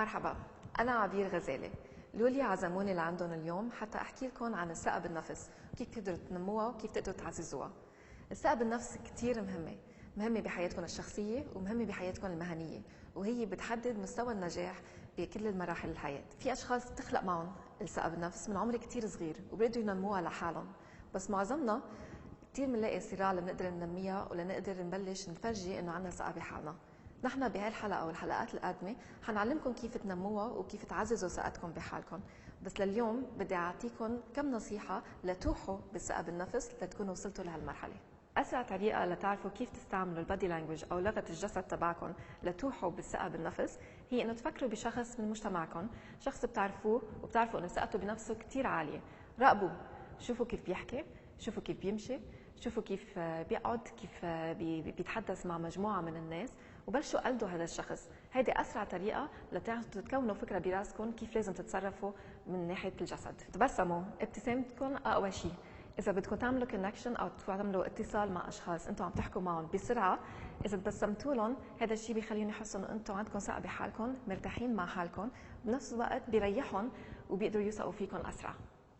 مرحبا، أنا عبير غزالي. لولي عزموني لعندهم اليوم حتى أحكي لكم عن الثقة بالنفس، كيف تقدروا تنموها وكيف تقدروا تعززوها. الثقة بالنفس كتير مهمة بحياتكم الشخصية ومهمة بحياتكم المهنية، وهي بتحدد مستوى النجاح بكل المراحل الحياة. في أشخاص بتخلق معهم الثقة بالنفس من عمر كتير صغير وبيقدروا ينموها لحالهم، بس معظمنا كتير بنلاقي صراع لنقدر ننميها ولنقدر نبلش نفرجي إنه عنا ثقة بحالنا. نحن بهاي الحلقة والحلقات القادمة حنعلمكم كيف تنموها وكيف تعززوا ثقتكم بحالكم، بس لليوم بدي أعطيكم كم نصيحة لتوحوا بالثقة بالنفس لتكونوا وصلتوا لهالمرحلة. أسرع طريقة لتعرفوا كيف تستعملوا البادي لانجوج أو لغة الجسد تبعكم لتوحوا بالثقة بالنفس هي إنه تفكروا بشخص من مجتمعكم، شخص بتعرفوه وبتعرفوا إنه ثقته بنفسه كتير عالية. راقبوا، شوفوا كيف بيحكي، شوفوا كيف بيمشي، شوفوا كيف بيقعد، كيف بيتحدث مع مجموعة من الناس، وبلشوا قلدوا هذا الشخص. هيدي أسرع طريقة لتكونوا فكرة براسكم كيف لازم تتصرفوا من ناحية الجسد. تبسموا، ابتسامتكم أقوى شيء. إذا بدكم تعملوا كونكشن أو تعملوا اتصال مع أشخاص أنتم عم تحكوا معهم بسرعة، إذا تبسمتوا لهم هذا الشيء بيخليهم يحسوا إنه أنتم عندكم ثقة بحالكم، مرتاحين مع حالكم، بنفس الوقت بيريحهم وبيقدروا يوثقوا فيكم أسرع.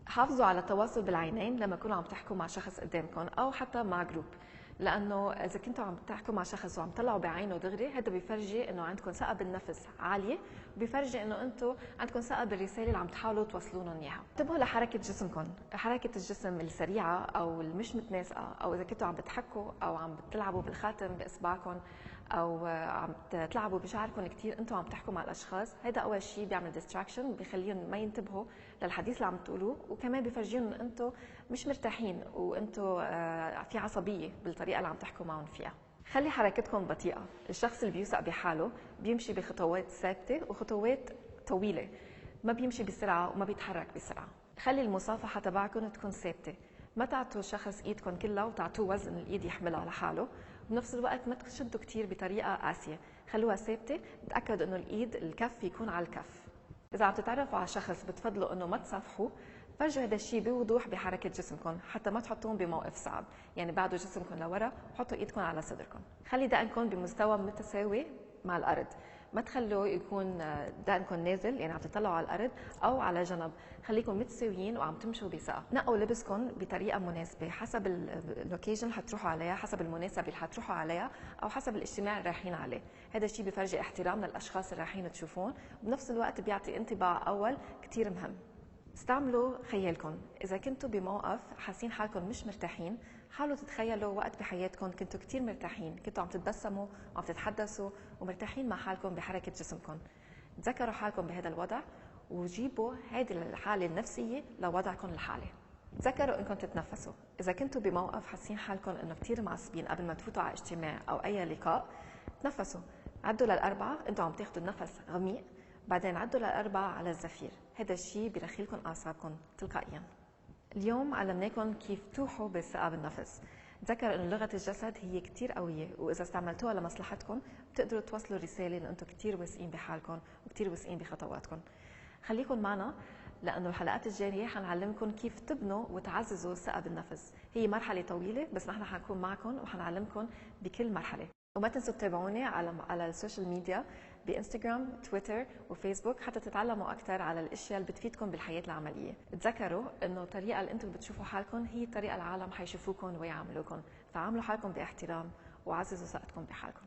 حافظوا على التواصل بالعينين لما تكونوا عم تحكوا مع شخص قدامكم او حتى مع جروب، لانه اذا كنتوا عم تحكوا مع شخص وعم تطلعوا بعينه دغري هذا بيفرجي انه عندكم ثقه بالنفس عاليه، وبيفرجي انه انتم عندكم ثقه بالرساله اللي عم تحاولوا توصلوا لهم اياها. انتبهوا لحركه جسمكم، حركه الجسم السريعه او المش متناسقه، او اذا كنتوا عم بتحكوا او عم بتلعبوا بالخاتم باصبعكم او عم تلعبوا بشعركم كثير انتم عم تحكوا مع الاشخاص، هذا اول شيء بيعمل ديستراكشن، بخليهم ما ينتبهوا للحديث اللي عم تقولوه، وكمان بفرجيهم انه انتم مش مرتاحين وانتم في عصبيه بالطريقه اللي عم تحكوا معهم فيها. خلي حركتكم بطيئه، الشخص اللي بيوثق بحاله بيمشي بخطوات ثابته وخطوات طويله، ما بيمشي بسرعه وما بيتحرك بسرعه. خلي المصافحه تبعكم تكون ثابته، ما تعطوا الشخص ايدكم كلها وتعطوه وزن الايد يحملها لحاله، وبنفس الوقت ما تشدوا كثير بطريقه قاسيه، خلوها ثابته، تاكدوا انه الايد الكف يكون على الكف. اذا عم تتعرفوا على شخص بتفضلوا انه ما تصافحوا، فرجوا هذا الشيء بوضوح بحركه جسمكم حتى ما تحطوهم بموقف صعب، يعني بعدوا جسمكم لورا وحطوا ايدكم على صدركم. خلي دقنكم بمستوى متساوي مع الارض، ما تخلوا يكون دقنكم نازل يعني عم تطلعوا على الارض او على جنب، خليكم متساويين وعم تمشوا بثقه. نقوا لبسكم بطريقه مناسبه حسب اللوكيشن اللي حتروحوا عليها، حسب المناسبه اللي حتروحوا عليها، او حسب الاجتماع اللي رايحين عليه. هذا الشيء بيفرجي احترام للاشخاص اللي رايحين تشوفون، وبنفس الوقت بيعطي انطباع اول كثير مهم. استعملوا خيالكم، إذا كنتوا بموقف حاسين حالكم مش مرتاحين، حاولوا تتخيلوا وقت بحياتكم كنتوا كتير مرتاحين، كنتوا عم تتبسموا وعم تتحدثوا ومرتاحين مع حالكم بحركة جسمكم. تذكروا حالكم بهذا الوضع وجيبوا هذه الحالة النفسية لوضعكم الحالي. تذكروا انكم تتنفسوا، إذا كنتوا بموقف حاسين حالكم انه كتير معصبين قبل ما تفوتوا على اجتماع أو أي لقاء، تنفسوا، عدوا للأربعة، انتوا عم تاخدوا النفس عميق، بعدين عدوا للأربعة على الزفير، هذا الشيء بيرخي لكم أعصابكم تلقائيا. اليوم علمناكم كيف توحوا بالثقة بالنفس. تذكروا انه لغة الجسد هي كتير قوية، وإذا استعملتوها لمصلحتكم بتقدروا توصلوا رسالة انه انتم كتير واثقين بحالكم وكتير واثقين بخطواتكم. خليكم معنا لأنه الحلقات الجاية حنعلمكم كيف تبنوا وتعززوا الثقة بالنفس. هي مرحلة طويلة بس نحن حنكون معكم وحنعلمكم بكل مرحلة. وما تنسوا تتابعوني على السوشيال ميديا بانستغرام، تويتر وفيسبوك حتى تتعلموا اكثر على الاشياء اللي بتفيدكم بالحياه العمليه. تذكروا انه الطريقه اللي انتم بتشوفوا حالكم هي الطريقه العالم حيشوفوكم ويعاملوكم، فعاملوا حالكم باحترام وعززوا ثقتكم بحالكم.